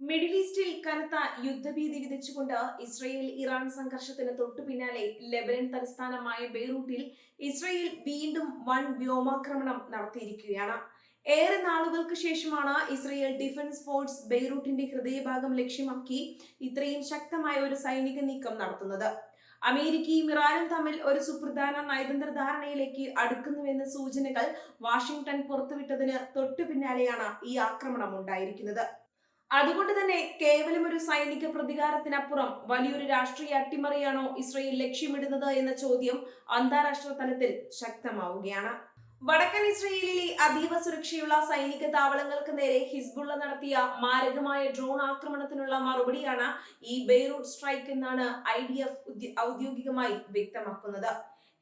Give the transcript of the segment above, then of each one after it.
Middle ഈസ്റ്റിൽ കനത്ത യുദ്ധഭീതി വിതച്ചുകൊണ്ട് Israel Iran സംഘർഷത്തിന് തൊട്ടു പിന്നാലെ ലെബനൻ തലസ്ഥാനമായ ബെയ്റൂട്ടിൽ ഇസ്രയേൽ വീണ്ടും വൻ വ്യോമാക്രമണം നടത്തിയിരിക്കുകയാണ്. ഏറെ നാളുകൾക്ക് ശേഷമാണ് ഇസ്രയേൽ ഡിഫൻസ് ഫോഴ്സ് ബെയ്റൂട്ടിന്റെ ഹൃദയഭാഗം ലക്ഷ്യമാക്കി ഇത്രയും ശക്തമായ ഒരു സൈനിക നീക്കം നടത്തുന്നത്. അമേരിക്കയും ഇറാനും തമ്മിൽ ഒരു സുപ്രധാന നയതന്ത്ര ധാരണയിലേക്ക് അടുക്കുന്നുവെന്ന സൂചനകൾ വാഷിംഗ്ടൺ പുറത്തുവിട്ടതിന് തൊട്ടു പിന്നാലെയാണ് ഈ ആക്രമണം ഉണ്ടായിരിക്കുന്നത്. അതുകൊണ്ട് തന്നെ കേവലം ഒരു സൈനിക പ്രതികാരത്തിനപ്പുറം വലിയൊരു രാഷ്ട്രീയ അട്ടിമറിയാണോ ഇസ്രയേൽ ലക്ഷ്യമിടുന്നത് എന്ന ചോദ്യം അന്താരാഷ്ട്ര തലത്തിൽ ശക്തമാവുകയാണ്. വടക്കൻ ഇസ്രയേലിലെ അതീവ സുരക്ഷയുള്ള സൈനിക താവളങ്ങൾക്ക് നേരെ ഹിസ്ബുള്ള നടത്തിയ മാരകമായ ഡ്രോൺ ആക്രമണത്തിനുള്ള മറുപടിയാണ് ഈ ബെയ്റൂട്ട് സ്ട്രൈക്ക് എന്നാണ് IDF ഔദ്യോഗികമായി വ്യക്തമാക്കുന്നത്.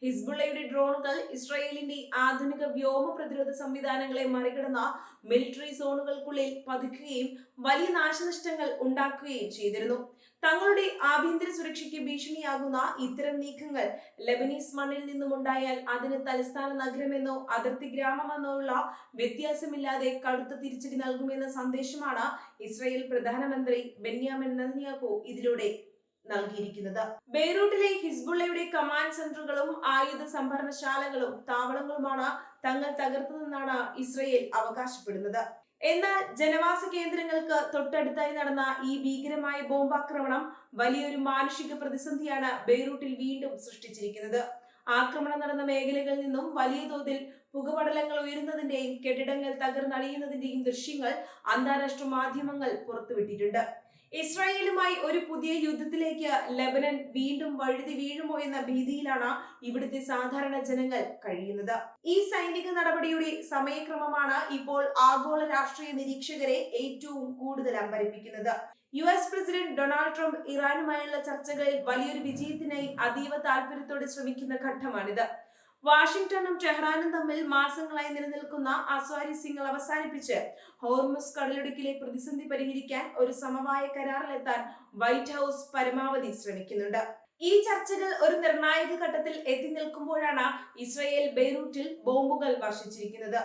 ഹിസ്ബുള്ളയുടെ ഡ്രോണുകൾ ഇസ്രായേലിന്റെ ആധുനിക വ്യോമ പ്രതിരോധ സംവിധാനങ്ങളെ മറികടന്ന മിലിറ്ററി സോണുകൾക്കുള്ളിൽ പതിക്കുകയും വലിയ നാശനഷ്ടങ്ങൾ ഉണ്ടാക്കുകയും ചെയ്തിരുന്നു. തങ്ങളുടെ ആഭ്യന്തര സുരക്ഷയ്ക്ക് ഭീഷണിയാകുന്ന ഇത്തരം നീക്കങ്ങൾ ലെബനീസ് മണ്ണിൽ നിന്നുമുണ്ടായാൽ അതിന് തലസ്ഥാന നഗരമെന്നോ അതിർത്തി ഗ്രാമമെന്നോ ഉള്ള വ്യത്യാസമില്ലാതെ കടുത്ത തിരിച്ചടി നൽകുമെന്ന സന്ദേശമാണ് ഇസ്രായേൽ പ്രധാനമന്ത്രി ബെന്യാമിൻ നെതന്യാഹു ഇതിലൂടെ നൽകിയിരിക്കുന്നത്. ബെയ്റൂട്ടിലെ ഹിസ്ബുള്ളയുടെ കമാൻഡ് സെന്ററുകളും ആയുധ സംഭരണശാലകളും താവളങ്ങളുമാണ് തങ്ങൾ തകർത്തതെന്നാണ് ഇസ്രയേൽ അവകാശപ്പെടുന്നത്. എന്നാൽ ജനവാസ കേന്ദ്രങ്ങൾക്ക് തൊട്ടടുത്തായി നടന്ന ഈ ഭീകരമായ ബോംബാക്രമണം വലിയൊരു മാനുഷിക പ്രതിസന്ധിയാണ് ബെയ്റൂട്ടിൽ വീണ്ടും സൃഷ്ടിച്ചിരിക്കുന്നത്. ആക്രമണം നടന്ന മേഖലകളിൽ നിന്നും വലിയ തോതിൽ പുകപടലങ്ങൾ ഉയരുന്നതിന്റെയും കെട്ടിടങ്ങൾ തകർന്നടിയുന്നതിന്റെയും ദൃശ്യങ്ങൾ അന്താരാഷ്ട്ര മാധ്യമങ്ങൾ പുറത്തുവിട്ടിട്ടുണ്ട്. ഇസ്രായേലുമായി ഒരു പുതിയ യുദ്ധത്തിലേക്ക് ലെബനൻ വീണ്ടും വഴുതി വീഴുമോ എന്ന ഭീതിയിലാണ് ഇവിടുത്തെ സാധാരണ ജനങ്ങൾ കഴിയുന്നത്. ഈ സൈനിക നടപടിയുടെ സമയക്രമമാണ് ഇപ്പോൾ ആഗോള രാഷ്ട്രീയ നിരീക്ഷകരെ ഏറ്റവും കൂടുതൽ അമ്പരപ്പിക്കുന്നത്. US പ്രസിഡന്റ് ഡൊണാൾഡ് ട്രംപ് ഇറാനുമായുള്ള ചർച്ചകളിൽ വലിയൊരു വിജയത്തിനായി അതീവ താല്പര്യത്തോടെ ശ്രമിക്കുന്ന ഘട്ടമാണിത്. വാഷിംഗ്ടണും ടെഹ്റാനും തമ്മിൽ മാസങ്ങളായി നിലനിൽക്കുന്ന അസ്വാരസ്യങ്ങൾ അവസാനിപ്പിച്ച് ഹോർമുസ് കടലിടുക്കിലെ പ്രതിസന്ധി പരിഹരിക്കാൻ ഒരു സമവായ കരാറിലെത്താൻ വൈറ്റ് ഹൗസ് പരമാവധി ശ്രമിക്കുന്നുണ്ട്. ഈ ചർച്ചകൾ ഒരു നിർണായക ഘട്ടത്തിൽ എത്തി നിൽക്കുമ്പോഴാണ് ഇസ്രയേൽ ബെയ്റൂട്ടിൽ ബോംബുകൾ വർഷിച്ചിരിക്കുന്നത്.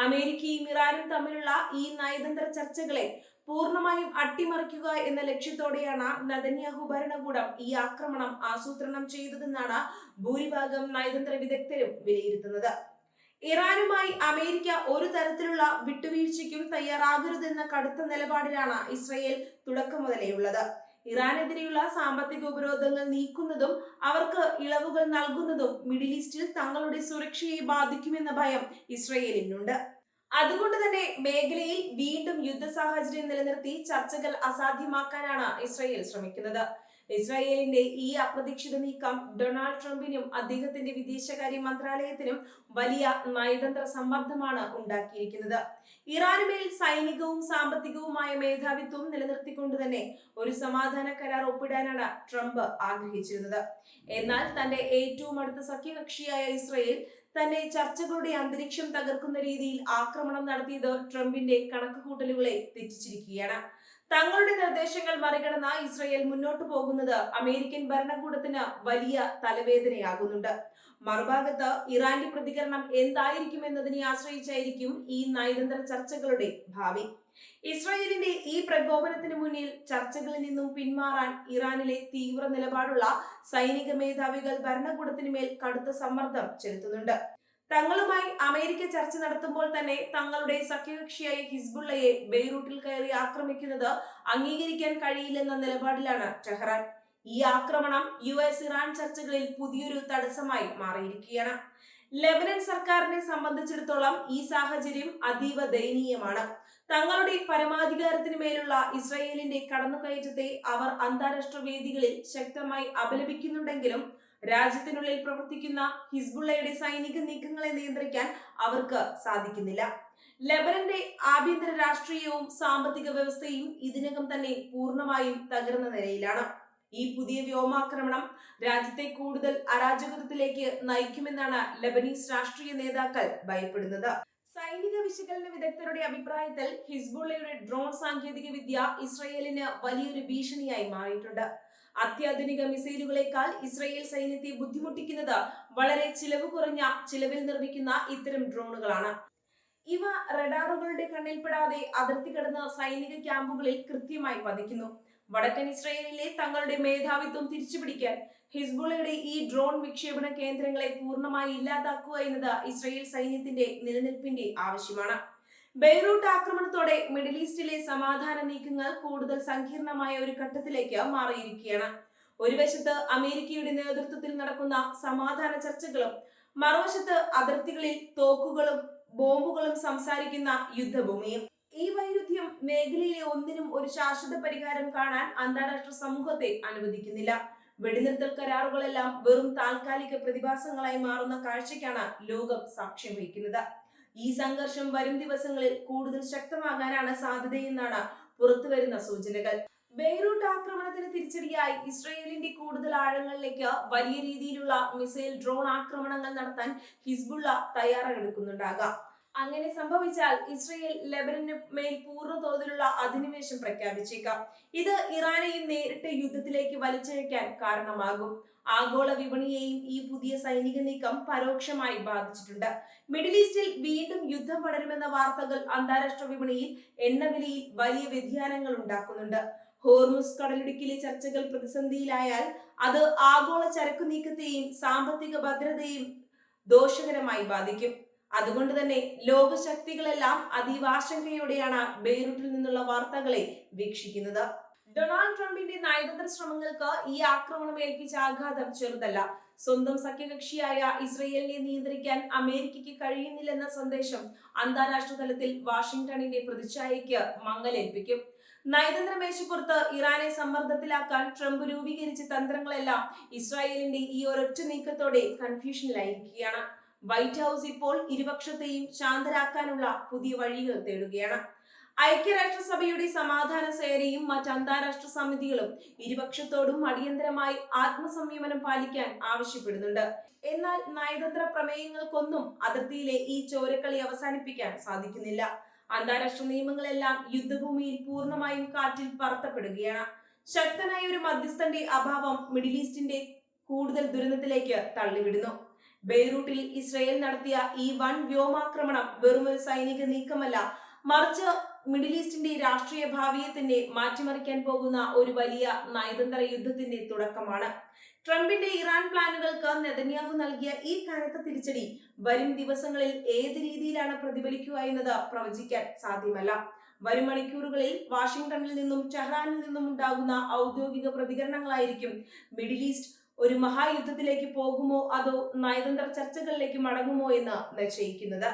അമേരിക്കയും ഇറാനും തമ്മിലുള്ള ഈ നയതന്ത്ര ചർച്ചകളെ പൂർണ്ണമായും അട്ടിമറിക്കുക എന്ന ലക്ഷ്യത്തോടെയാണ് നെതന്യാഹു ഭരണകൂടം ഈ ആക്രമണം ആസൂത്രണം ചെയ്തതെന്നാണ് ഭൂരിഭാഗം നയതന്ത്ര വിദഗ്ധരും വിലയിരുത്തുന്നത്. ഇറാനുമായി അമേരിക്ക ഒരു തരത്തിലുള്ള വിട്ടുവീഴ്ചയ്ക്കും തയ്യാറാകരുതെന്ന കടുത്ത നിലപാടിലാണ് ഇസ്രയേൽ തുടക്കം മുതലേയുള്ളത്. ഇറാനെതിരെയുള്ള സാമ്പത്തിക ഉപരോധങ്ങൾ നീക്കുന്നതും അവർക്ക് ഇളവുകൾ നൽകുന്നതും മിഡിൽ ഈസ്റ്റിൽ തങ്ങളുടെ സുരക്ഷയെ ബാധിക്കുമെന്ന ഭയം ഇസ്രയേലിനുണ്ട്. അതുകൊണ്ട് തന്നെ മേഖലയിൽ വീണ്ടും യുദ്ധ സാഹചര്യം നിലനിർത്തി ചർച്ചകൾ അസാധ്യമാക്കാനാണ് ഇസ്രായേൽ ശ്രമിക്കുന്നത്. ഇസ്രായേലിന്റെ ഈ അപ്രതീക്ഷിത നീക്കം ഡൊണാൾഡ് ട്രംപിനും അദ്ദേഹത്തിന്റെ വിദേശകാര്യ മന്ത്രാലയത്തിനും വലിയ നയതന്ത്ര സമ്മർദ്ദമാണ് ഉണ്ടാക്കിയിരിക്കുന്നത്. ഇറാനുമേൽ സൈനികവും സാമ്പത്തികവുമായ മേധാവിത്വം നിലനിർത്തിക്കൊണ്ട് തന്നെ ഒരു സമാധാന കരാർ ഒപ്പിടാനാണ് ട്രംപ് ആഗ്രഹിച്ചിരുന്നത്. എന്നാൽ തന്റെ ഏറ്റവും അടുത്ത സഖ്യകക്ഷിയായ ഇസ്രായേൽ തന്നെ ചർച്ചകളുടെ അന്തരീക്ഷം തകർക്കുന്ന രീതിയിൽ ആക്രമണം നടത്തിയത് ട്രംപിന്റെ കണക്കുകൂട്ടലുകളെ തെറ്റിച്ചിരിക്കുകയാണ്. തങ്ങളുടെ നിർദ്ദേശങ്ങൾ മറികടന്ന ഇസ്രയേൽ മുന്നോട്ടു പോകുന്നത് അമേരിക്കൻ ഭരണകൂടത്തിന് വലിയ തലവേദനയാകുന്നുണ്ട്. മറുഭാഗത്ത് ഇറാന്റെ പ്രതികരണം എന്തായിരിക്കും എന്നതിനെ ആശ്രയിച്ചായിരിക്കും ഈ നയതന്ത്ര ചർച്ചകളുടെ ഭാവി. ഇസ്രായേലിന്റെ ഈ പ്രകോപനത്തിന് മുന്നിൽ ചർച്ചകളിൽ നിന്നും പിന്മാറാൻ ഇറാനിലെ തീവ്ര നിലപാടുള്ള സൈനിക മേധാവികൾ ഭരണകൂടത്തിന് മേൽ കടുത്ത സമ്മർദ്ദം ചെലുത്തുന്നുണ്ട്. തങ്ങളുമായി അമേരിക്ക ചർച്ച നടത്തുമ്പോൾ തന്നെ തങ്ങളുടെ സഖ്യകക്ഷിയായ ഹിസ്ബുള്ളയെ ബെയ്റൂട്ടിൽ കയറി ആക്രമിക്കുന്നത് അംഗീകരിക്കാൻ കഴിയില്ലെന്ന നിലപാടിലാണ് ടെഹ്റാൻ. ഈ ആക്രമണം US ഇറാൻ ചർച്ചകളിൽ പുതിയൊരു തടസ്സമായി മാറിയിരിക്കുകയാണ്. ലെബനൻ സർക്കാരിനെ സംബന്ധിച്ചിടത്തോളം ഈ സാഹചര്യം അതീവ ദയനീയമാണ്. തങ്ങളുടെ പരമാധികാരത്തിന് മേലുള്ള ഇസ്രായേലിന്റെ കടന്നുകയറ്റത്തെ അവർ അന്താരാഷ്ട്ര വേദികളിൽ ശക്തമായി അപലപിക്കുന്നുണ്ടെങ്കിലും രാജ്യത്തിനുള്ളിൽ പ്രവർത്തിക്കുന്ന ഹിസ്ബുള്ളയുടെ സൈനിക നീക്കങ്ങളെ നിയന്ത്രിക്കാൻ അവർക്ക് സാധിക്കുന്നില്ല. ലെബനന്റെ ആഭ്യന്തര രാഷ്ട്രീയവും സാമ്പത്തിക വ്യവസ്ഥയും ഇതിനകം തന്നെ പൂർണ്ണമായും തകർന്ന നിലയിലാണ്. ഈ പുതിയ വ്യോമാക്രമണം രാജ്യത്തെ കൂടുതൽ അരാജകത്വത്തിലേക്ക് നയിക്കുമെന്നാണ് ലെബനീസ് രാഷ്ട്രീയ നേതാക്കൾ ഭയപ്പെടുന്നത്. സൈനിക വിശകലന വിദഗ്ധരുടെ അഭിപ്രായത്തിൽ ഹിസ്ബുള്ളയുടെ ഡ്രോൺ സാങ്കേതിക വിദ്യ ഇസ്രയേലിന് വലിയൊരു ഭീഷണിയായി മാറിയിട്ടുണ്ട്. അത്യാധുനിക മിസൈലുകളെക്കാൾ ഇസ്രയേൽ സൈന്യത്തെ ബുദ്ധിമുട്ടിക്കുന്നത് വളരെ ചിലവ് കുറഞ്ഞ ചിലവിൽ നിർമ്മിക്കുന്ന ഇത്തരം ഡ്രോണുകളാണ്. ഇവ റഡാറുകളുടെ കണ്ണിൽപ്പെടാതെ അതിർത്തി കടന്ന സൈനിക ക്യാമ്പുകളിൽ കൃത്യമായി പതിക്കുന്നു. വടക്കൻ ഇസ്രയേലിലെ തങ്ങളുടെ മേധാവിത്വം തിരിച്ചുപിടിക്കാൻ ഹിസ്ബുള്ളയുടെ ഈ ഡ്രോൺ വിക്ഷേപണ കേന്ദ്രങ്ങളെ പൂർണ്ണമായി ഇല്ലാതാക്കുക എന്നത് ഇസ്രയേൽ സൈന്യത്തിന്റെ നിലനിൽപ്പിന്റെ ആവശ്യമാണ്. ബെയ്റൂട്ട് ആക്രമണത്തോടെ മിഡിൽ ഈസ്റ്റിലെ സമാധാന നീക്കങ്ങൾ കൂടുതൽ സങ്കീർണമായ ഒരു ഘട്ടത്തിലേക്ക് മാറിയിരിക്കുകയാണ്. ഒരു വശത്ത് അമേരിക്കയുടെ നേതൃത്വത്തിൽ നടക്കുന്ന സമാധാന ചർച്ചകളും മറുവശത്ത് അതിർത്തികളിൽ തോക്കുകളും ബോംബുകളും സംസാരിക്കുന്ന യുദ്ധഭൂമിയും. ഈ വൈരുദ്ധ്യം മേഖലയിലെ ഒന്നിനും ഒരു ശാശ്വത പരിഹാരം കാണാൻ അന്താരാഷ്ട്ര സമൂഹത്തെ അനുവദിക്കുന്നില്ല. വെടിനിർത്തൽ കരാറുകളെല്ലാം വെറും താൽക്കാലിക പ്രതിഭാസങ്ങളായി മാറുന്ന കാഴ്ചയ്ക്കാണ് ലോകം സാക്ഷ്യം വഹിക്കുന്നത്. ഈ സംഘർഷം വരും ദിവസങ്ങളിൽ കൂടുതൽ ശക്തമാകാനാണ് സാധ്യതയെന്നാണ് പുറത്തുവരുന്ന സൂചനകൾ. ബെയ്റൂട്ട് ആക്രമണത്തിന് തിരിച്ചടിയായി ഇസ്രയേലിന്റെ കൂടുതൽ ആഴങ്ങളിലേക്ക് വലിയ രീതിയിലുള്ള മിസൈൽ ഡ്രോൺ ആക്രമണങ്ങൾ നടത്താൻ ഹിസ്ബുള്ള തയ്യാറെടുക്കുന്നുണ്ടാകാം. അങ്ങനെ സംഭവിച്ചാൽ ഇസ്രയേൽ ലെബനന് മേൽ പൂർണ്ണ തോതിലുള്ള അധിനിവേശം പ്രഖ്യാപിച്ചേക്കാം. ഇത് ഇറാനെയും നേരിട്ട് യുദ്ധത്തിലേക്ക് വലിച്ചിഴയ്ക്കാൻ കാരണമാകും. ആഗോള വിപണിയെയും ഈ പുതിയ സൈനിക നീക്കം പരോക്ഷമായി ബാധിച്ചിട്ടുണ്ട്. മിഡിൽ ഈസ്റ്റിൽ വീണ്ടും യുദ്ധം പടരുമെന്ന വാർത്തകൾ അന്താരാഷ്ട്ര വിപണിയിൽ എണ്ണവിലയിൽ വലിയ വ്യതിയാനങ്ങൾ ഉണ്ടാക്കുന്നുണ്ട്. ഹോർമുസ് കടലിടുക്കിലെ ചർച്ചകൾ പ്രതിസന്ധിയിലായാൽ അത് ആഗോള ചരക്കു നീക്കത്തെയും സാമ്പത്തിക ഭദ്രതയെയും ദോഷകരമായി ബാധിക്കും. അതുകൊണ്ട് തന്നെ ലോകശക്തികളെല്ലാം അതീവ ആശങ്കയോടെയാണ് ബെയ്റൂട്ടിൽ നിന്നുള്ള വാർത്തകളെ വീക്ഷിക്കുന്നത്. ഡൊണാൾഡ് ട്രംപിന്റെ നയതന്ത്ര ശ്രമങ്ങൾക്ക് ഈ ആക്രമണം ഏൽപ്പിച്ച ആഘാതം ചെറുതല്ല. സ്വന്തം സഖ്യകക്ഷിയായ ഇസ്രയേലിനെ നിയന്ത്രിക്കാൻ അമേരിക്കയ്ക്ക് കഴിയുന്നില്ലെന്ന സന്ദേശം അന്താരാഷ്ട്ര തലത്തിൽ വാഷിംഗ്ടണിന്റെ പ്രതിച്ഛായയ്ക്ക് മങ്ങലേൽപ്പിക്കും. നയതന്ത്ര മേശപ്പുറത്ത് ഇറാനെ സമ്മർദ്ദത്തിലാക്കാൻ ട്രംപ് രൂപീകരിച്ച തന്ത്രങ്ങളെല്ലാം ഇസ്രായേലിന്റെ ഈ ഒരൊറ്റ നീക്കത്തോടെ കൺഫ്യൂഷനിലായിരിക്കുകയാണ്. വൈറ്റ് ഹൗസ് ഇപ്പോൾ ഇരുപക്ഷത്തെയും ശാന്തരാക്കാനുള്ള പുതിയ വഴികൾ തേടുകയാണ്. ഐക്യരാഷ്ട്രസഭയുടെ സമാധാന സേനയും മറ്റ് അന്താരാഷ്ട്ര സമിതികളും ഇരുപക്ഷത്തോടും അടിയന്തരമായി ആത്മസംയമനം പാലിക്കാൻ ആവശ്യപ്പെടുന്നുണ്ട്. എന്നാൽ നയതന്ത്ര പ്രമേയങ്ങൾക്കൊന്നും അതിർത്തിയിലെ ഈ ചോരക്കളി അവസാനിപ്പിക്കാൻ സാധിക്കുന്നില്ല. അന്താരാഷ്ട്ര നിയമങ്ങളെല്ലാം യുദ്ധഭൂമിയിൽ പൂർണ്ണമായും കാറ്റിൽ പറത്തപ്പെടുകയാണ്. ശക്തനായ ഒരു മധ്യസ്ഥന്റെ അഭാവം മിഡിൽ ഈസ്റ്റിന്റെ കൂടുതൽ ദുരന്തത്തിലേക്ക് തള്ളിവിടുന്നു. ബെയ്റൂട്ടിൽ ഇസ്രയേൽ നടത്തിയ ഈ വൻ വ്യോമാക്രമണം വെറുമൊരു സൈനിക നീക്കമല്ല, മറിച്ച് മിഡിൽ ഈസ്റ്റിന്റെ രാഷ്ട്രീയ ഭാവിയെ തന്നെ മാറ്റിമറിക്കാൻ പോകുന്ന ഒരു വലിയ നയതന്ത്ര യുദ്ധത്തിന്റെ തുടക്കമാണ്. ട്രംപിന്റെ ഇറാൻ പ്ലാനുകൾക്ക് നെതന്യാഹു നൽകിയ ഈ കനത്ത തിരിച്ചടി വരും ദിവസങ്ങളിൽ ഏത് രീതിയിലാണ് പ്രതിഫലിക്കുക എന്നത് പ്രവചിക്കാൻ സാധ്യമല്ല. വരും മണിക്കൂറുകളിൽ വാഷിംഗ്ടണിൽ നിന്നും ടെഹ്റാനിൽ നിന്നും ഉണ്ടാകുന്ന ഔദ്യോഗിക പ്രതികരണങ്ങളായിരിക്കും മിഡിൽ ഈസ്റ്റ് ഒരു മഹായുദ്ധത്തിലേക്ക് പോകുമോ അതോ നയതന്ത്ര ചർച്ചകളിലേക്ക് മടങ്ങുമോ എന്ന് നിശ്ചയിക്കുന്നത്.